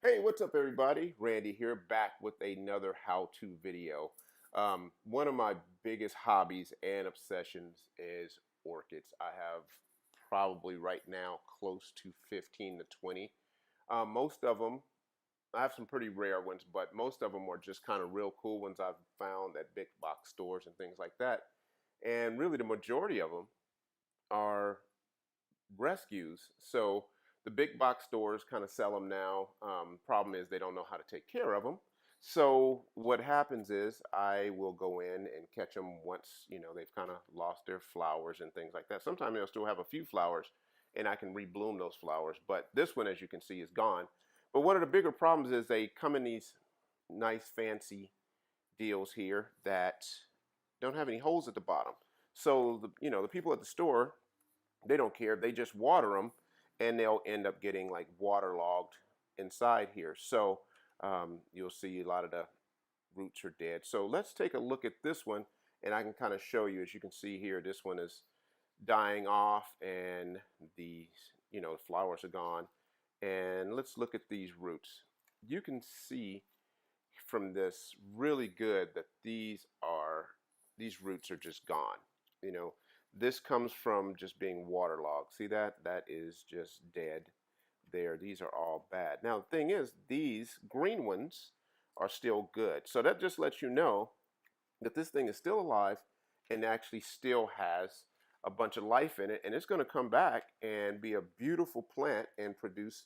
Hey, what's up, everybody? Randy here, back with another how-to video. One of my biggest hobbies and obsessions is orchids. I have probably right now close to 15 to 20. Most of them, I have some pretty rare ones, but most of them are just kind of real cool ones I've found at big box stores and things like that. And really, the majority of them are rescues. So the big box stores kind of sell them now. Problem is they don't know how to take care of them. So what happens is I will go in and catch them once, they've kind of lost their flowers and things like that. Sometimes they'll still have a few flowers and I can rebloom those flowers. But this one, as you can see, is gone. But one of the bigger problems is they come in these nice fancy deals here that don't have any holes at the bottom. So the people at the store, they don't care. They just water them, and they'll end up getting like waterlogged inside here. So you'll see a lot of the roots are dead. So let's take a look at this one, and I can kind of show you. As you can see here, this one is dying off, and the flowers are gone. And let's look at these roots. You can see from this really good that these roots are just gone. This comes from just being waterlogged. See that? That is just dead there. These are all bad. Now the thing is, these green ones are still good. So that just lets you know that this thing is still alive and actually still has a bunch of life in it, and it's going to come back and be a beautiful plant and produce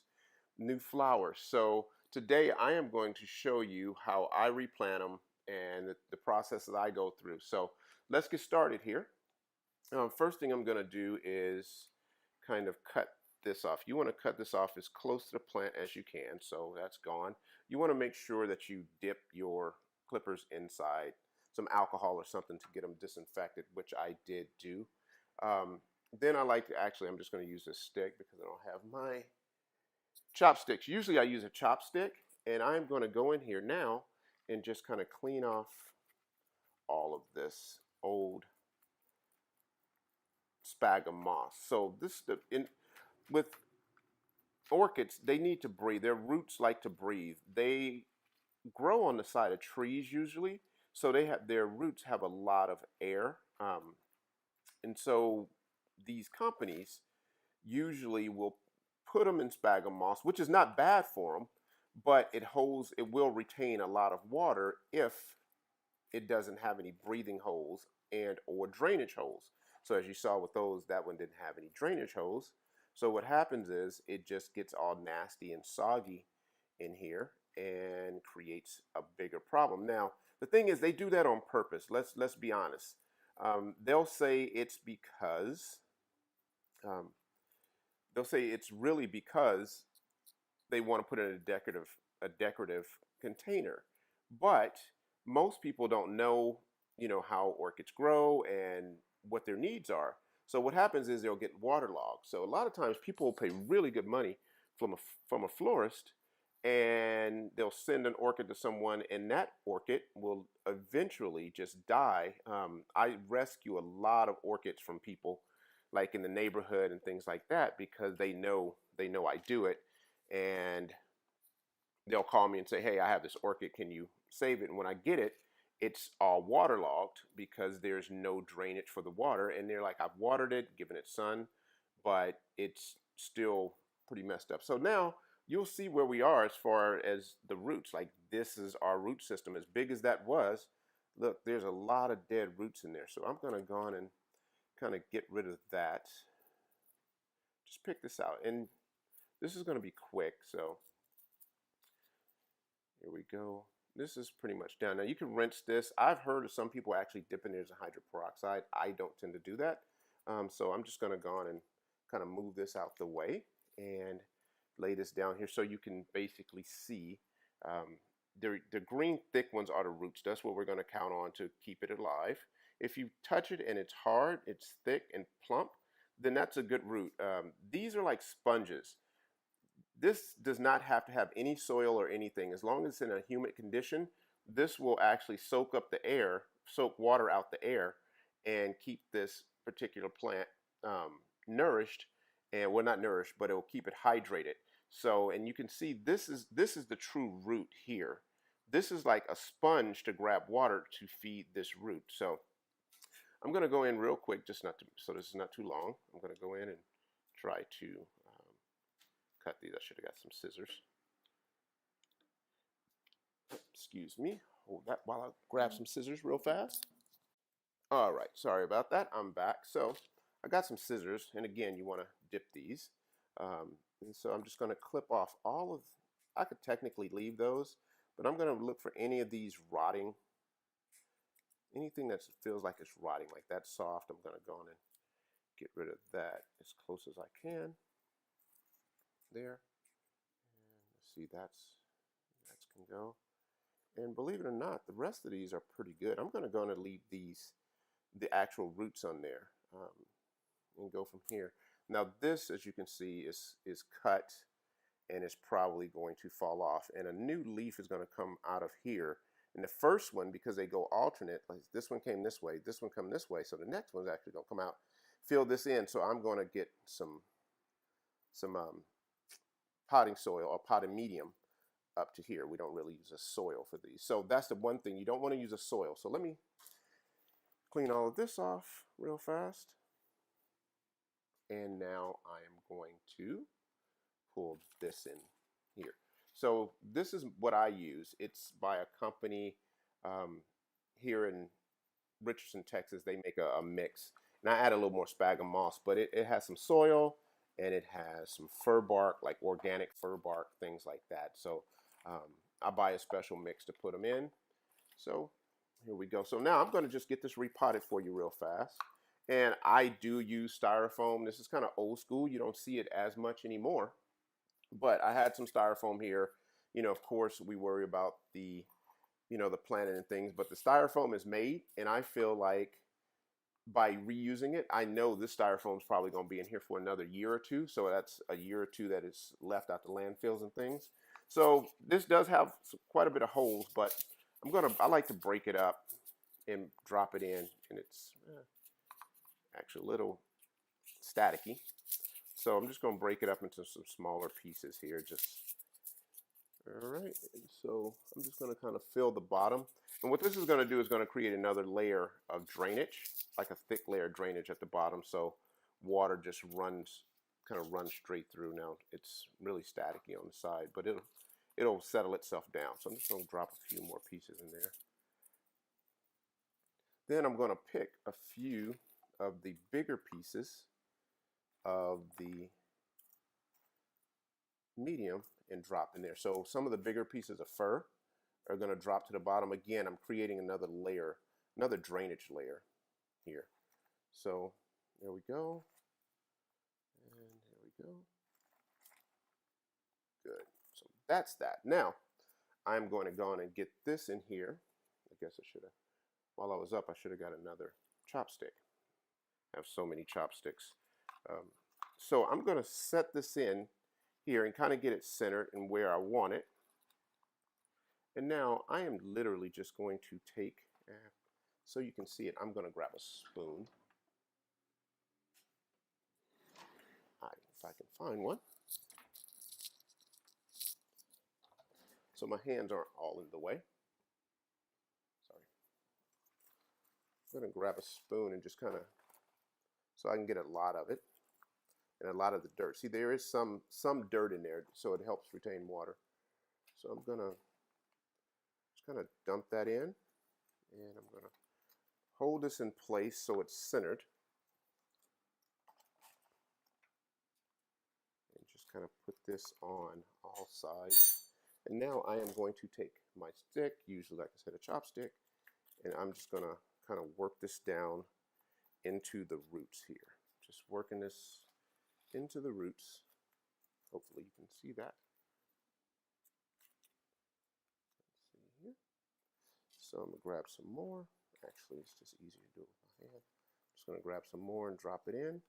new flowers. So today I am going to show you how I replant them and the process that I go through. So let's get started here. First thing I'm going to do is kind of cut this off. You want to cut this off as close to the plant as you can. So that's gone. You want to make sure that you dip your clippers inside some alcohol or something to get them disinfected, which I did do. Then I like to I'm just going to use this stick because I don't have my chopsticks. Usually I use a chopstick, and I'm going to go in here now and just kind of clean off all of this old sphagnum moss. So with orchids, they need to breathe. Their roots like to breathe. They grow on the side of trees usually, so their roots have a lot of air, and so these companies usually will put them in sphagnum moss, which is not bad for them, but it will retain a lot of water if it doesn't have any breathing holes and or drainage holes. So as you saw with those, that one didn't have any drainage holes. So what happens is it just gets all nasty and soggy in here and creates a bigger problem. Now, the thing is, they do that on purpose. Let's be honest. They'll say it's because they'll say it's really because they want to put it in a decorative container. But most people don't know, how orchids grow and what their needs are. So what happens is they'll get waterlogged. So a lot of times people will pay really good money from a florist, and they'll send an orchid to someone, and that orchid will eventually just die. I rescue a lot of orchids from people, like in the neighborhood and things like that, because they know I do it, and they'll call me and say, "Hey, I have this orchid. Can you save it?" And when I get it, it's all waterlogged because there's no drainage for the water. And they're like, "I've watered it, given it sun, but it's still pretty messed up." So now you'll see where we are as far as the roots. Like, this is our root system. As big as that was, look, there's a lot of dead roots in there. So I'm going to go on and kind of get rid of that. Just pick this out. And this is going to be quick. So here we go. This is pretty much done. Now you can rinse this. I've heard of some people actually dipping theirs in hydrogen peroxide. I don't tend to do that. So I'm just going to go on and kind of move this out the way and lay this down here so you can basically see the green thick ones are the roots. That's what we're going to count on to keep it alive. If you touch it and it's hard, it's thick and plump, then that's a good root. These are like sponges. This does not have to have any soil or anything. As long as it's in a humid condition, this will actually soak up the air, soak water out the air, and keep this particular plant nourished. And well, not nourished, but it will keep it hydrated. So, and you can see this is the true root here. This is like a sponge to grab water to feed this root. So I'm going to go in real quick, just not to, so this is not too long. I'm going to go in and try to cut these. I should have got some scissors. Excuse me. Hold that while I grab some scissors real fast. All right, sorry about that. I'm back. So I got some scissors, and again, you want to dip these. And so I'm just going to clip off all of, I could technically leave those, but I'm going to look for any of these rotting, anything that feels like it's rotting, like that soft. I'm going to go on and get rid of that as close as I can. There. And see, that can go. And believe it or not, the rest of these are pretty good. I'm going to go and leave these, the actual roots on there, and go from here. Now this, as you can see, is cut and is probably going to fall off, and a new leaf is going to come out of here. And the first one, because they go alternate, like this one came this way, this one come this way, so the next one's actually going to come out, fill this in. So I'm going to get some potting soil or potting medium up to here. We don't really use a soil for these, so that's the one thing, you don't want to use a soil. So let me clean all of this off real fast. And now I am going to pull this in here. So this is what I use. It's by a company here in Richardson, Texas. They make a mix. And I add a little more sphagnum moss, but it has some soil and it has some fir bark, like organic fir bark, things like that. So I buy a special mix to put them in. So here we go. So now I'm going to just get this repotted for you real fast. And I do use styrofoam. This is kind of old school. You don't see it as much anymore. But I had some styrofoam here. You know, of course, we worry about the, you know, the planet and things. But the styrofoam is made. And I feel like by reusing it, I know this styrofoam is probably going to be in here for another year or two. So that's a year or two that is left out the landfills and things. So this does have quite a bit of holes. But I like to break it up and drop it in. And it's actually a little staticky. So I'm just going to break it up into some smaller pieces here. All right. And so I'm just going to kind of fill the bottom. And what this is going to do is going to create another layer of drainage, like a thick layer of drainage at the bottom. So water just kind of runs straight through. Now it's really staticky on the side, but it'll settle itself down. So I'm just going to drop a few more pieces in there. Then I'm going to pick a few of the bigger pieces of the medium and drop in there. So some of the bigger pieces of fir are going to drop to the bottom. Again, I'm creating another layer, another drainage layer here. So there we go. And here we go. Good. So that's that. Now I'm going to go on and get this in here. I guess I should have, while I was up, I should have got another chopstick. I have so many chopsticks. So I'm going to set this in here and kind of get it centered and where I want it. And now I am literally just going to take, so you can see it, I'm going to grab a spoon. If I can find one. So my hands aren't all in the way. Sorry. I'm going to grab a spoon and just kind of, so I can get a lot of it and a lot of the dirt. See, there is some dirt in there, so it helps retain water. So I'm going to just kind of dump that in, and I'm going to hold this in place so it's centered. And just kind of put this on all sides. And now I am going to take my stick, usually like I said, a chopstick, and I'm just going to kind of work this down into the roots here. Just working this into the roots. Hopefully you can see that. Let's see here. So I'm going to grab some more. Actually, it's just easier to do it with my hand. I'm just going to grab some more and drop it in.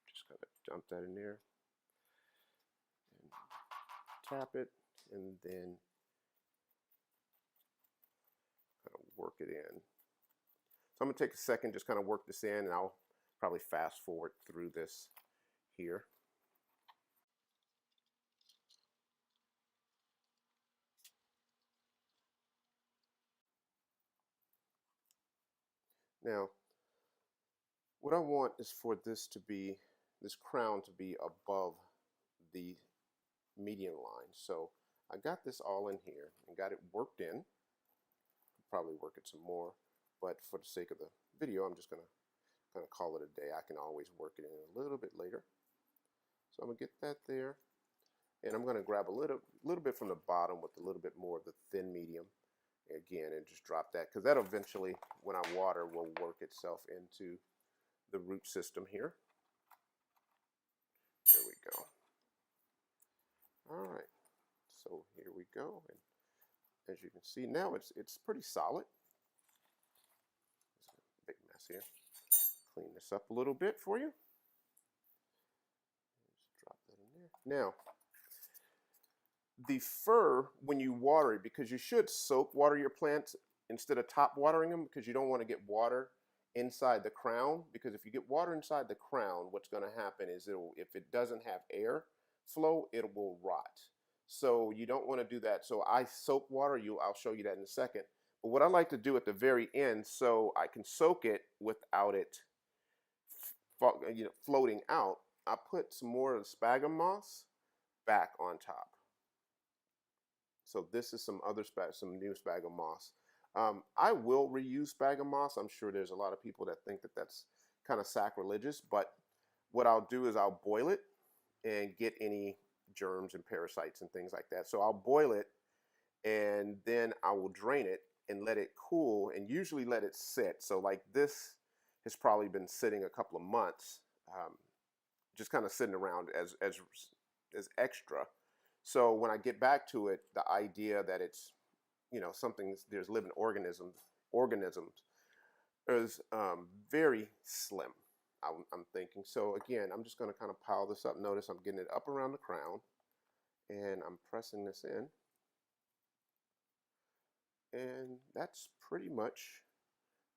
Just kind of dump that in there. And tap it, and then kind of work it in. So I'm going to take a second, just kind of work this in, and I'll probably fast forward through this here. Now, what I want is for this crown to be above the median line. So I got this all in here and got it worked in. Probably work it some more, but for the sake of the video, I'm just gonna kind of call it a day. I can always work it in a little bit later. So I'm gonna get that there, and I'm gonna grab a little bit from the bottom with a little bit more of the thin medium again, and just drop that, because that eventually, when I water, will work itself into the root system here. There we go. All right, so here we go, and as you can see now, it's pretty solid. There's a big mess here. Clean this up a little bit for you. Just drop that in there. Now, the fur, when you water it, because you should soak water your plants instead of top watering them, because you don't want to get water inside the crown, because if you get water inside the crown, what's going to happen is if it doesn't have air flow, it will rot. So you don't want to do that. So I soak water. I'll show you that in a second. But what I like to do at the very end, so I can soak it without it floating out, I put some more of the sphagnum moss back on top. So this is some new sphagnum moss. I will reuse sphagnum moss. I'm sure there's a lot of people that think that that's kind of sacrilegious, but what I'll do is I'll boil it and get any germs and parasites and things like that. So I'll boil it, and then I will drain it and let it cool, and usually let it sit. So like this has probably been sitting a couple of months, just kind of sitting around as extra. So when I get back to it, the idea that it's, there's living organisms is very slim, I'm thinking. So again, I'm just going to kind of pile this up. Notice I'm getting it up around the crown, and I'm pressing this in. And that's pretty much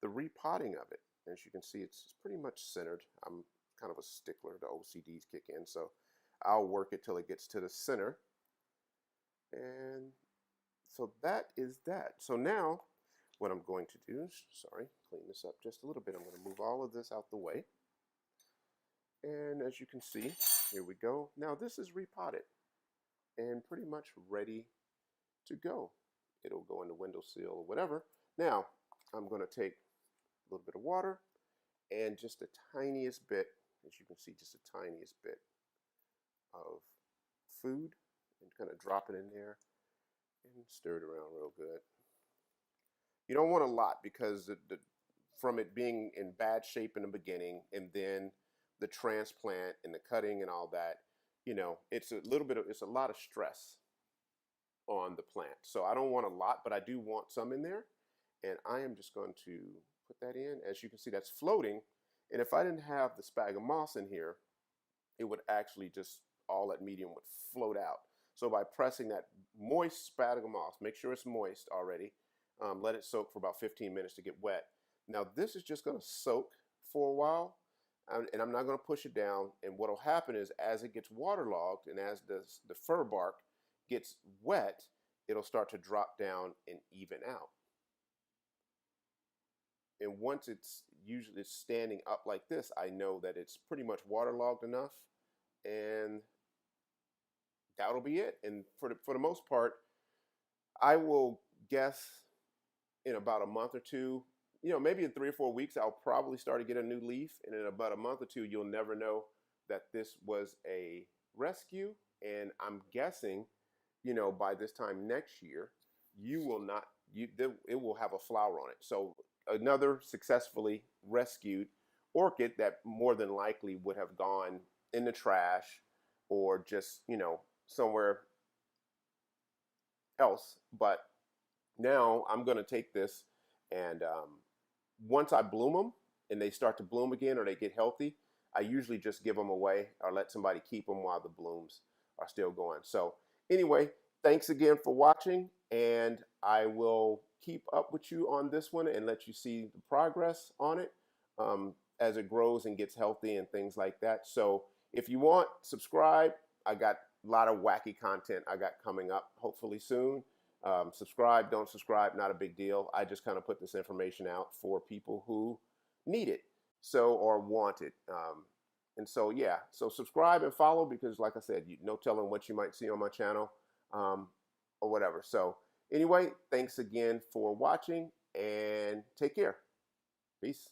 the repotting of it. As you can see, it's pretty much centered. I'm kind of a stickler. The OCDs kick in, so I'll work it till it gets to the center. And so that is that. So now what I'm going to do, clean this up just a little bit. I'm going to move all of this out the way. And as you can see, here we go. Now this is repotted and pretty much ready to go. It'll go in the windowsill or whatever. Now I'm going to take a little bit of water and just the tiniest bit, as you can see, just the tiniest bit of food, and kind of drop it in there and stir it around real good. You don't want a lot, because from it being in bad shape in the beginning, and then the transplant and the cutting and all that, it's a lot of stress on the plant. So I don't want a lot, but I do want some in there. And I am just going to put that in. As you can see, that's floating. And if I didn't have the sphagnum moss in here, it would actually just, all that medium would float out. So by pressing that moist sphagnum moss, make sure it's moist already. Let it soak for about 15 minutes to get wet. Now this is just going to soak for a while, and I'm not going to push it down. And what will happen is, as it gets waterlogged and as the fir bark gets wet, it'll start to drop down and even out. And once it's standing up like this, I know that it's pretty much waterlogged enough, and that'll be it. And for the most part, I will guess in about a month or two, maybe in 3 or 4 weeks, I'll probably start to get a new leaf. And in about a month or two, you'll never know that this was a rescue. And I'm guessing, by this time next year, it will have a flower on it. So another successfully rescued orchid that more than likely would have gone in the trash or just, somewhere else. But now I'm going to take this, and once I bloom them and they start to bloom again, or they get healthy, I usually just give them away or let somebody keep them while the blooms are still going. So anyway, thanks again for watching, and I will keep up with you on this one and let you see the progress on it as it grows and gets healthy and things like that. So if you want, subscribe. I got a lot of wacky content I got coming up hopefully soon. Subscribe, don't subscribe, not a big deal. I just kind of put this information out for people who need it, so, or want it. And so, yeah, so subscribe and follow, because like I said, no telling what you might see on my channel, or whatever. So anyway, thanks again for watching, and take care. Peace.